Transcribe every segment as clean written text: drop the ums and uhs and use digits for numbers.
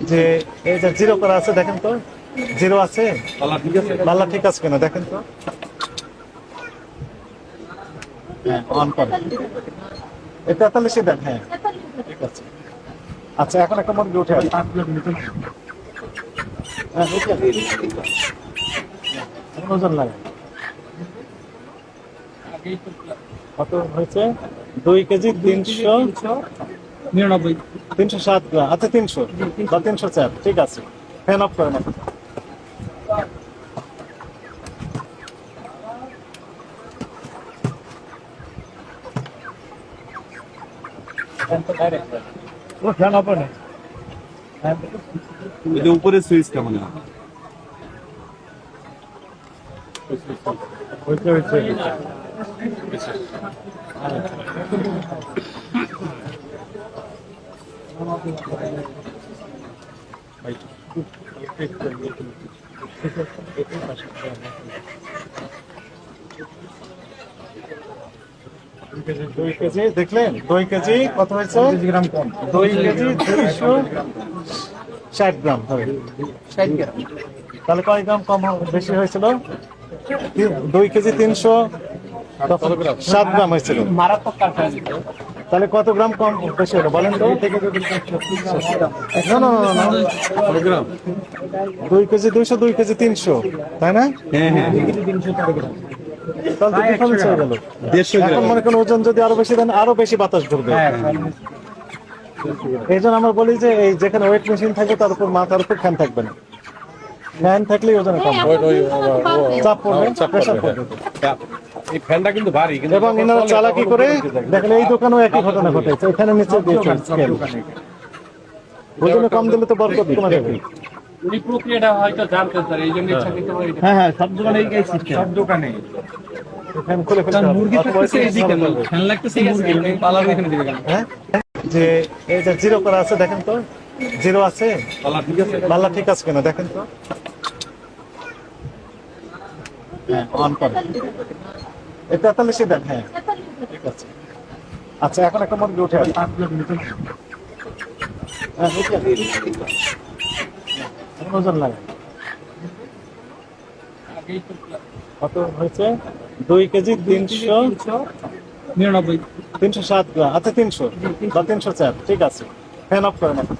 যে এই যে জিরো করা আছে দেখেন তো, জিরো আছে, পাল্লা ঠিক আছে কিনা দেখেন তো। হ্যাঁ, অন করে এই 43 দেন। হ্যাঁ, ঠিক আছে। আচ্ছা, এখন একটা মুরগি উঠে আসে। হ্যাঁ, উঠে আসে। এখন ওজন লাগে কত হয়েছে? 2 কেজি 399, 307 গ্রাম। আচ্ছা, 300 বা 304, ঠিক আছে। ফ্যান অফ করেন এখন। ফ্যান অফ করেন। ওই যে উপরে সুইচটা মনে হয়। দুই কেজি দেখলেন? 2 কেজি কত হয়েছে? 2 কেজি 260 গ্রাম হবে। 60 গ্রাম। তাহলে কয় গ্রাম কম বেশি হয়েছিল? 2 কেজি 307 গ্রাম হয়েছিল। মারাত্মক কাটা। তাহলে কত গ্রাম কম বেশি হলো বলেন তো? না, 2 কেজি 200, 2 কেজি 300, তাই না? হ্যাঁ হ্যাঁ, তাহলে তো difference হয়ে গেল। 150 এখন গ্রাম। মনে করেন ওজন যদি আরো বেশি দেন, আরো বেশি বাতাস ঢুকবে। এই জন্য আমরা বলি যে এই যেখানে ওয়েট মেশিন থাকবে তার উপর মাথার উপর ফ্যান থাকবে না। ফ্যান থাকলে ওজন কম চাপ পড়বে, প্রেসার পড়বে। এই ফ্যানটা কিন্তু ভারী, কিন্তু এবং এনারা চালাকি করে দেখেন এই দোকানেও একই ঘটনা ঘটেছে। এখানে নিচে দিয়েছে স্কেল, ওজনে কম দিলে তো বরকত কমে যাবে। এই প্রক্রিয়াটা হয়তো জানতেন স্যার, এই জন্য ইচ্ছাকৃত করে এটা। হ্যাঁ হ্যাঁ, সব দোকানে এই সিস্টেম। সব দোকানে ফ্যান খুলে ফেলতে হবে। মুরগি অথবা থাকতেছে এইদিকে, ফ্যান লাগতেছে মুরগি, পালার এখানে দিবে কেন? হ্যাঁ, যে এই যে জিরো করা আছে দেখেন তো, জিরো আছে, পাল্লা ঠিক আছে কিনা দেখেন তো। হ্যাঁ, অন করে এই 43 দেন। হ্যাঁ, ঠিক আছে। আচ্ছা, এখন একটা মুরগি উঠে আসে। হ্যাঁ, উঠে আসে। এখন ওজন লাগে কত হয়েছে? 2 কেজি 99, 307 গ্রাম। আচ্ছা, 300 বা 304, ঠিক আছে। ফ্যান অফ করেন এখন।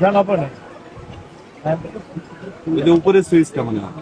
ফ্যান অফ করেন। ওই যে উপরে সুইচটা মনে হয়।